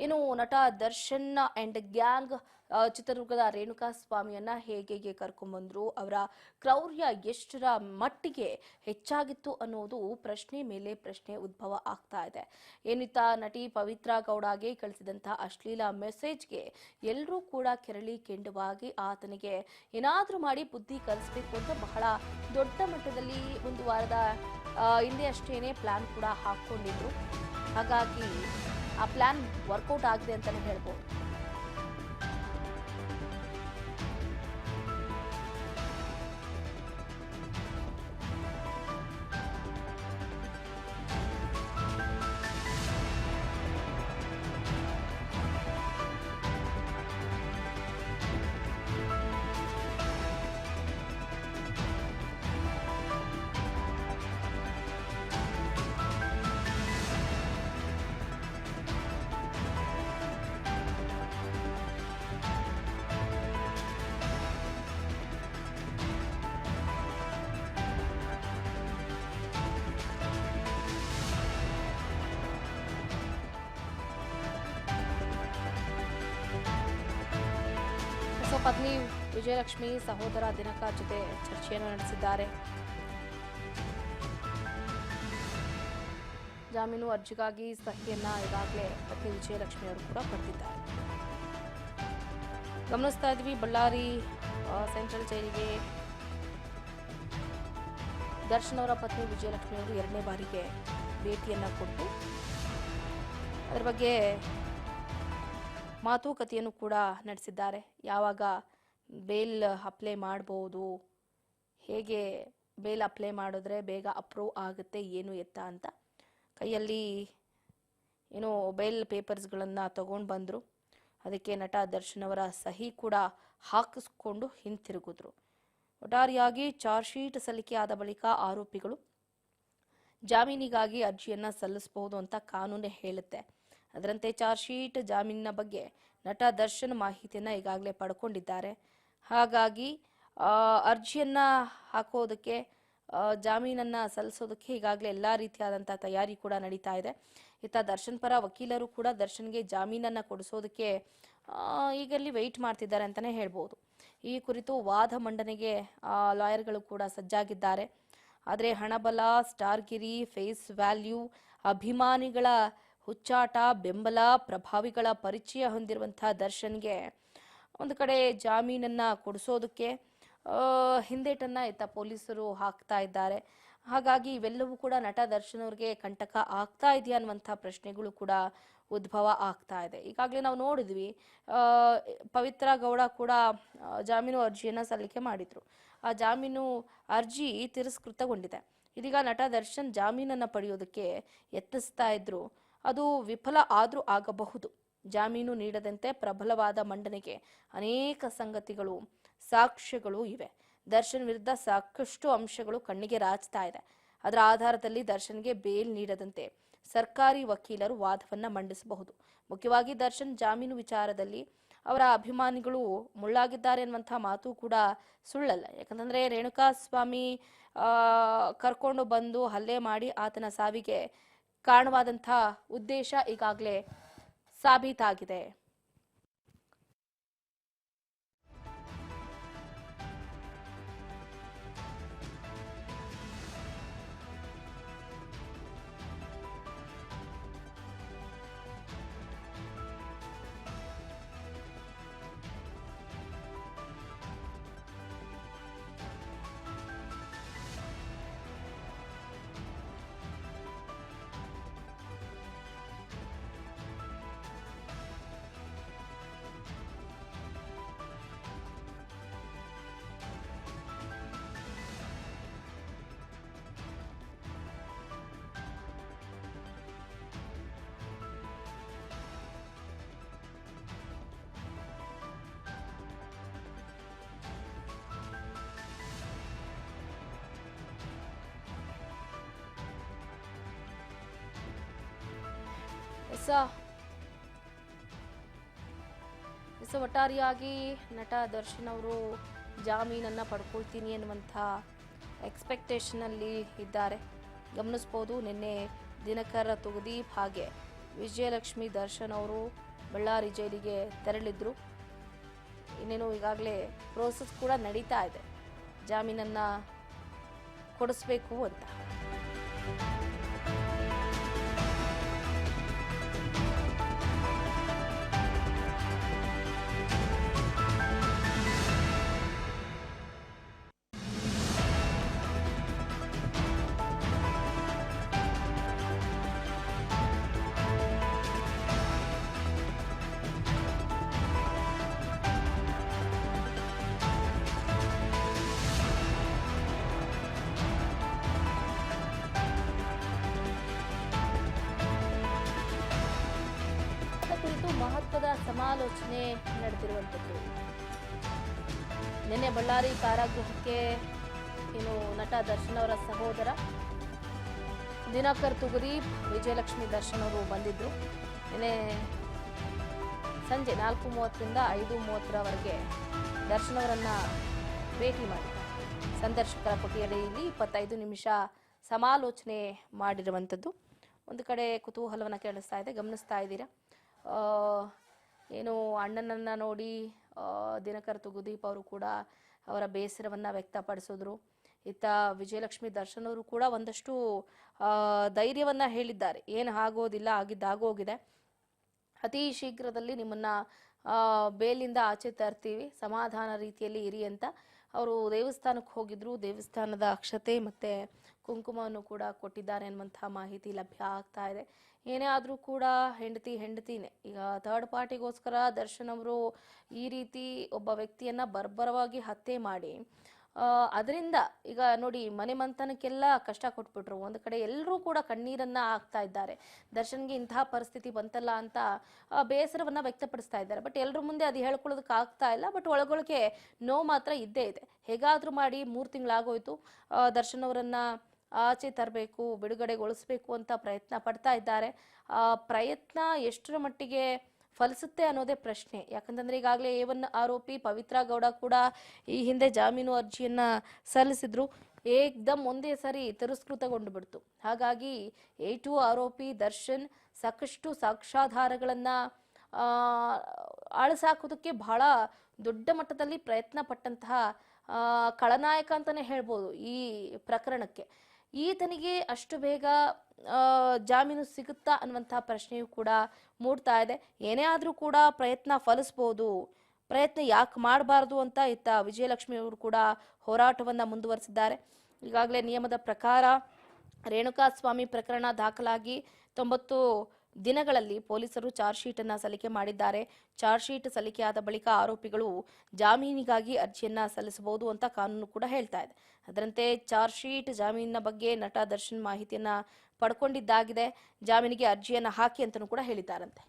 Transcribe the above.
ಏನು ನಟ Darshan and gang ಚಿತ್ರದುರ್ಗದ ರೇಣುಕಾ ಸ್ವಾಮಿಯನ್ನ ಹೇಗೆ ಕರ್ಕೊಂಡ್ಬಂದ್ರು, ಅವರ ಕ್ರೌರ್ಯ ಎಷ್ಟರ ಮಟ್ಟಿಗೆ ಹೆಚ್ಚಾಗಿತ್ತು ಅನ್ನೋದು ಪ್ರಶ್ನೆ ಮೇಲೆ ಪ್ರಶ್ನೆ ಉದ್ಭವ ಆಗ್ತಾ ಇದೆ. ಏನಿತ್ತ ನಟಿ ಪವಿತ್ರ ಗೌಡಗೆ ಕಳಿಸಿದಂತಹ ಅಶ್ಲೀಲ ಮೆಸೇಜ್ಗೆ ಎಲ್ಲರೂ ಕೂಡ ಕೆರಳಿ ಕೆಂಡವಾಗಿ ಆತನಿಗೆ ಏನಾದ್ರೂ ಮಾಡಿ ಬುದ್ಧಿ ಕಲಿಸಬೇಕು ಅಂತ ಬಹಳ ದೊಡ್ಡ ಮಟ್ಟದಲ್ಲಿ ಒಂದು ವಾರದ ಹಿಂದೆ ಅಷ್ಟೇನೆ ಪ್ಲಾನ್ ಕೂಡ ಹಾಕೊಂಡಿದ್ರು. ಹಾಗಾಗಿ ಆ ಪ್ಲಾನ್ ವರ್ಕೌಟ್ ಆಗಿದೆ ಅಂತಾನೆ ಹೇಳ್ಬೋದು. ಪತ್ನಿ ವಿಜಯಲಕ್ಷ್ಮಿ ಸಹೋದರ ದಿನಕರ್ ಜೊತೆ ಚರ್ಚೆಯನ್ನು ನಡೆಸಿದ್ದಾರೆ. ಜಾಮೀನು ಅರ್ಜಿಗಾಗಿ ಸಹಿಯನ್ನ ಈಗಾಗಲೇ ಪತ್ನಿ ವಿಜಯಲಕ್ಷ್ಮಿ ಅವರು ಕೂಡ ಪಡೆದಿದ್ದಾರೆ. ಗಮನಿಸ್ತಾ ಇದ್ವಿ, ಬಳ್ಳಾರಿ ಸೆಂಟ್ರಲ್ ಜೈಲಿಗೆ ದರ್ಶನ್ ಅವರ ಪತ್ನಿ ವಿಜಯಲಕ್ಷ್ಮಿ ಅವರು 2ನೇ ಬಾರಿಗೆ ಭೇಟಿಯನ್ನ ಕೊಟ್ಟು ಅದರ ಬಗ್ಗೆ ಮಾತುಕತೆಯನ್ನು ಕೂಡ ನಡೆಸಿದ್ದಾರೆ. ಯಾವಾಗ ಬೇಲ್ ಅಪ್ಲೈ ಮಾಡಬಹುದು, ಹೇಗೆ ಬೇಲ್ ಅಪ್ಲೈ ಮಾಡಿದ್ರೆ ಬೇಗ ಅಪ್ರೂವ್ ಆಗುತ್ತೆ, ಏನು ಎತ್ತ ಅಂತ ಕೈಯಲ್ಲಿ ಏನೋ ಬೇಲ್ ಪೇಪರ್ಸ್ಗಳನ್ನು ತಗೊಂಡು ಬಂದರು. ಅದಕ್ಕೆ ನಟ ದರ್ಶನ್ ಅವರ ಸಹಿ ಕೂಡ ಹಾಕಿಸ್ಕೊಂಡು ಹಿಂತಿರುಗಿದ್ರು. ಒಟ್ಟಾರೆಯಾಗಿ ಚಾರ್ಜ್ ಶೀಟ್ ಸಲ್ಲಿಕೆಯಾದ ಬಳಿಕ ಆರೋಪಿಗಳು ಜಾಮೀನಿಗಾಗಿ ಅರ್ಜಿಯನ್ನು ಸಲ್ಲಿಸಬಹುದು ಅಂತ ಕಾನೂನು ಹೇಳುತ್ತೆ. ಅದರಂತೆ ಚಾರ್ಜ್ ಶೀಟ್ ಜಾಮೀನಿನ ಬಗ್ಗೆ ನಟ ದರ್ಶನ್ ಮಾಹಿತಿಯನ್ನು ಈಗಾಗಲೇ ಪಡ್ಕೊಂಡಿದ್ದಾರೆ. ಹಾಗಾಗಿ ಅರ್ಜಿಯನ್ನ ಹಾಕೋದಕ್ಕೆ, ಜಾಮೀನನ್ನ ಸಲ್ಲಿಸೋದಕ್ಕೆ ಈಗಾಗಲೇ ಎಲ್ಲ ರೀತಿಯಾದಂಥ ತಯಾರಿ ಕೂಡ ನಡೀತಾ ಇದೆ. ಇತ್ತ ದರ್ಶನ್ ಪರ ವಕೀಲರು ಕೂಡ ದರ್ಶನ್ಗೆ ಜಾಮೀನನ್ನ ಕೊಡಿಸೋದಕ್ಕೆ ಈಗಲ್ಲಿ ವೆಯ್ಟ್ ಮಾಡ್ತಿದ್ದಾರೆ ಅಂತಲೇ ಹೇಳ್ಬೋದು. ಈ ಕುರಿತು ವಾದ ಮಂಡನೆಗೆ ಲಾಯರ್ಗಳು ಕೂಡ ಸಜ್ಜಾಗಿದ್ದಾರೆ. ಆದರೆ ಹಣಬಲ, ಸ್ಟಾರ್ಗಿರಿ, ಫೇಸ್ ವ್ಯಾಲ್ಯೂ, ಅಭಿಮಾನಿಗಳ ಹುಚ್ಚಾಟ, ಬೆಂಬಲ, ಪ್ರಭಾವಿಗಳ ಪರಿಚಯ ಹೊಂದಿರುವಂತಹ ದರ್ಶನ್ಗೆ ಒಂದು ಕಡೆ ಜಾಮೀನನ್ನ ಕೊಡಿಸೋದಕ್ಕೆ ಹಿಂದೇಟನ್ನ ಇತ್ತ ಪೊಲೀಸರು ಹಾಕ್ತಾ ಇದ್ದಾರೆ. ಹಾಗಾಗಿ ಇವೆಲ್ಲವೂ ಕೂಡ ನಟ ದರ್ಶನ್ ಅವ್ರಿಗೆ ಕಂಟಕ ಆಗ್ತಾ ಇದೆಯಾ ಅನ್ನುವಂಥ ಪ್ರಶ್ನೆಗಳು ಕೂಡ ಉದ್ಭವ ಆಗ್ತಾ ಇದೆ. ಈಗಾಗಲೇ ನಾವು ನೋಡಿದ್ವಿ, ಪವಿತ್ರ ಗೌಡ ಕೂಡ ಜಾಮೀನು ಅರ್ಜಿಯನ್ನ ಸಲ್ಲಿಕೆ ಮಾಡಿದ್ರು. ಆ ಜಾಮೀನು ಅರ್ಜಿ ತಿರಸ್ಕೃತಗೊಂಡಿದೆ. ಇದೀಗ ನಟ ದರ್ಶನ್ ಜಾಮೀನನ್ನ ಪಡೆಯೋದಕ್ಕೆ ಯತ್ನಿಸ್ತಾ ಇದ್ರು. ಅದು ವಿಫಲ ಆದ್ರೂ ಆಗಬಹುದು. ಜಾಮೀನು ನೀಡದಂತೆ ಪ್ರಬಲವಾದ ಮಂಡನೆಗೆ ಅನೇಕ ಸಂಗತಿಗಳು, ಸಾಕ್ಷ್ಯಗಳು ಇವೆ. ದರ್ಶನ್ ವಿರುದ್ಧ ಸಾಕಷ್ಟು ಅಂಶಗಳು ಕಣ್ಣಿಗೆ ರಾಚ್ತಾ ಇದೆ. ಅದರ ಆಧಾರದಲ್ಲಿ ದರ್ಶನ್ಗೆ ಬೇಲ್ ನೀಡದಂತೆ ಸರ್ಕಾರಿ ವಕೀಲರು ವಾದವನ್ನ ಮಂಡಿಸಬಹುದು. ಮುಖ್ಯವಾಗಿ ದರ್ಶನ್ ಜಾಮೀನು ವಿಚಾರದಲ್ಲಿ ಅವರ ಅಭಿಮಾನಿಗಳು ಮುಳ್ಳಾಗಿದ್ದಾರೆ ಅನ್ನುವಂಥ ಮಾತು ಕೂಡ ಸುಳ್ಳಲ್ಲ. ಯಾಕಂತಂದ್ರೆ ರೇಣುಕಾ ಸ್ವಾಮಿ ಕರ್ಕೊಂಡು ಬಂದು ಹಲ್ಲೆ ಮಾಡಿ ಆತನ ಸಾವಿಗೆ ಕಾರಣವಾದಂಥ ಉದ್ದೇಶ ಈಗಾಗಲೇ ಸಾಬೀತಾಗಿದೆ. ಒಟ್ಟಾರೆಯಾಗಿ ನಟ ದರ್ಶನ್ ಅವರು ಜಾಮೀನನ್ನ ಪಡ್ಕೊಳ್ತೀನಿ ಅನ್ನುವಂಥ ಎಕ್ಸ್ಪೆಕ್ಟೇಷನ್ ಅಲ್ಲಿ ಇದ್ದಾರೆ. ಗಮನಿಸಬಹುದು, ನಿನ್ನೆ ದಿನಕರ್ ತುಗದೀಪ್ ಹಾಗೆ ವಿಜಯಲಕ್ಷ್ಮಿ ದರ್ಶನ್ ಅವರು ಬಳ್ಳಾರಿ ಜೈಲಿಗೆ ತೆರಳಿದ್ರು. ಇನ್ನೇನು ಈಗಾಗಲೇ ಪ್ರೋಸೆಸ್ ಕೂಡ ನಡೀತಾ ಇದೆ, ಜಾಮೀನನ್ನ ಕೊಡಿಸ್ಬೇಕು ಅಂತ. ಕುರಿತು ಮಹತ್ವದ ಸಮಾಲೋಚನೆ ನಡೆದಿರುವಂಥದ್ದು. ನಿನ್ನೆ ಬಳ್ಳಾರಿ ಕಾರಾಗೃಹಕ್ಕೆ ನಟ ದರ್ಶನ್ ಅವರ ಸಹೋದರ ದಿನಕರ್ ತುಗುದೀಪ್, ವಿಜಯಲಕ್ಷ್ಮಿ ದರ್ಶನ್ ಅವರು ಬಂದಿದ್ರು. ನಿನ್ನೆ ಸಂಜೆ 4:30ರಿಂದ 5:30ರವರೆಗೆ ದರ್ಶನ್ ಅವರನ್ನ ಭೇಟಿ ಮಾಡಿದ್ದಾರೆ. ಸಂದರ್ಶಕರ ಕೊಠಡಿಯಲ್ಲಿ 25 ನಿಮಿಷ ಸಮಾಲೋಚನೆ ಮಾಡಿರುವಂಥದ್ದು. ಒಂದು ಕಡೆ ಕುತೂಹಲವನ್ನು ಕೇಳಿಸ್ತಾ ಇದೆ, ಗಮನಿಸ್ತಾ ಇದ್ದೀರಾ. ಅಣ್ಣನನ್ನ ನೋಡಿ ದಿನಕರ್ ತುಗುದೀಪ್ ಅವರು ಕೂಡ ಅವರ ಬೇಸರವನ್ನು ವ್ಯಕ್ತಪಡಿಸಿದ್ರು. ಇತ್ತ ವಿಜಯಲಕ್ಷ್ಮಿ ದರ್ಶನ್ ಅವರು ಕೂಡ ಒಂದಷ್ಟು ಧೈರ್ಯವನ್ನ ಹೇಳಿದ್ದಾರೆ. ಏನು ಆಗೋದಿಲ್ಲ, ಆಗಿದ್ದಾಗೋಗಿದೆ, ಅತಿ ಶೀಘ್ರದಲ್ಲಿ ನಿಮ್ಮನ್ನ ಬೇಲಿಂದ ಆಚೆ ತರ್ತೀವಿ, ಸಮಾಧಾನ ರೀತಿಯಲ್ಲಿ ಇರಿ ಅಂತ ಅವರು ದೇವಸ್ಥಾನಕ್ಕೆ ಹೋಗಿದ್ರು. ದೇವಸ್ಥಾನದ ಅಕ್ಷತೆ ಮತ್ತೆ ಕುಂಕುಮವನ್ನು ಕೂಡ ಕೊಟ್ಟಿದ್ದಾರೆ ಅನ್ನುವಂತಹ ಮಾಹಿತಿ ಲಭ್ಯ ಆಗ್ತಾ ಇದೆ. ಏನೇ ಆದರೂ ಕೂಡ ಹೆಂಡತಿನೇ. ಈಗ ಥರ್ಡ್ ಪಾರ್ಟಿಗೋಸ್ಕರ ದರ್ಶನ್ ಅವರು ಈ ರೀತಿ ಒಬ್ಬ ವ್ಯಕ್ತಿಯನ್ನ ಬರ್ಬರವಾಗಿ ಹತ್ಯೆ ಮಾಡಿ ಅದರಿಂದ ಈಗ ನೋಡಿ ಮನೆ ಮಂತನಕ್ಕೆಲ್ಲ ಕಷ್ಟ ಕೊಟ್ಬಿಟ್ರು. ಒಂದು ಕಡೆ ಎಲ್ಲರೂ ಕೂಡ ಕಣ್ಣೀರನ್ನ ಹಾಕ್ತಾ ಇದ್ದಾರೆ. ದರ್ಶನ್ಗೆ ಇಂತಹ ಪರಿಸ್ಥಿತಿ ಬಂತಲ್ಲ ಅಂತ ಬೇಸರವನ್ನ ವ್ಯಕ್ತಪಡಿಸ್ತಾ ಇದ್ದಾರೆ. ಬಟ್ ಎಲ್ಲರ ಮುಂದೆ ಅದು ಹೇಳ್ಕೊಳ್ಳೋದಕ್ಕೆ ಆಗ್ತಾ ಇಲ್ಲ. ಬಟ್ ಒಳಗೊಳಗೆ ನೋವು ಮಾತ್ರ ಇದ್ದೇ ಇದೆ. ಹೇಗಾದ್ರೂ ಮಾಡಿ 3 ತಿಂಗಳಾಗೋಯ್ತು, ದರ್ಶನ್ ಅವರನ್ನ ಆಚೆ ತರಬೇಕು, ಬಿಡುಗಡೆಗೊಳಿಸಬೇಕು ಅಂತ ಪ್ರಯತ್ನ ಪಡ್ತಾ ಇದ್ದಾರೆ. ಪ್ರಯತ್ನ ಎಷ್ಟರ ಮಟ್ಟಿಗೆ ಫಲಿಸುತ್ತೆ ಅನ್ನೋದೇ ಪ್ರಶ್ನೆ. ಯಾಕಂತಂದ್ರೆ ಈಗಾಗಲೇ A1 ಆರೋಪಿ ಪವಿತ್ರ ಗೌಡ ಕೂಡ ಈ ಹಿಂದೆ ಜಾಮೀನು ಅರ್ಜಿಯನ್ನ ಸಲ್ಲಿಸಿದ್ರು. ಏಕ್ದಮ್ ಒಂದೇ ಸರಿ ತಿರಸ್ಕೃತಗೊಂಡು ಬಿಡ್ತು. ಹಾಗಾಗಿ A2 ಆರೋಪಿ ದರ್ಶನ್ ಸಾಕಷ್ಟು ಸಾಕ್ಷ್ಯಾಧಾರಗಳನ್ನ ಆಳಸಾಕೋದಕ್ಕೆ ಬಹಳ ದೊಡ್ಡ ಮಟ್ಟದಲ್ಲಿ ಪ್ರಯತ್ನ ಪಟ್ಟಂತಹ ಖಳನಾಯಕ ಅಂತಾನೆ ಹೇಳ್ಬೋದು ಈ ಪ್ರಕರಣಕ್ಕೆ. ಈತನಿಗೆ ಅಷ್ಟು ಬೇಗ ಜಾಮೀನು ಸಿಗುತ್ತಾ ಅನ್ನುವಂತಹ ಪ್ರಶ್ನೆಯೂ ಕೂಡ ಮೂಡ್ತಾ ಇದೆ. ಏನೇ ಆದರೂ ಕೂಡ ಪ್ರಯತ್ನ ಫಲಿಸ್ಬೋದು, ಪ್ರಯತ್ನ ಯಾಕೆ ಮಾಡಬಾರ್ದು ಅಂತ ಇತ್ತ ವಿಜಯಲಕ್ಷ್ಮಿ ಅವರು ಕೂಡ ಹೋರಾಟವನ್ನ ಮುಂದುವರಿಸಿದ್ದಾರೆ. ಈಗಾಗಲೇ ನಿಯಮದ ಪ್ರಕಾರ ರೇಣುಕಾಸ್ವಾಮಿ ಪ್ರಕರಣ ದಾಖಲಾಗಿ 90 ದಿನಗಳಲ್ಲಿ ಪೊಲೀಸರು ಚಾರ್ಜ್ ಶೀಟ್ ಅನ್ನ ಸಲ್ಲಿಕೆ ಮಾಡಿದ್ದಾರೆ. ಚಾರ್ಜ್ ಶೀಟ್ ಸಲ್ಲಿಕೆಯಾದ ಬಳಿಕ ಆರೋಪಿಗಳು ಜಾಮೀನಿಗಾಗಿ ಅರ್ಜಿಯನ್ನ ಸಲ್ಲಿಸಬಹುದು ಅಂತ ಕಾನೂನು ಕೂಡ ಹೇಳ್ತಾ ಇದೆ. ಅದರಂತೆ ಚಾರ್ಜ್ ಶೀಟ್ ಜಾಮೀನಿನ ಬಗ್ಗೆ ನಟ ದರ್ಶನ್ ಮಾಹಿತಿಯನ್ನ ಪಡ್ಕೊಂಡಿದ್ದಾಗಿದೆ. ಜಾಮೀನಿಗೆ ಅರ್ಜಿಯನ್ನ ಹಾಕಿ ಅಂತಲೂ ಕೂಡ ಹೇಳಿದ್ದಾರಂತೆ.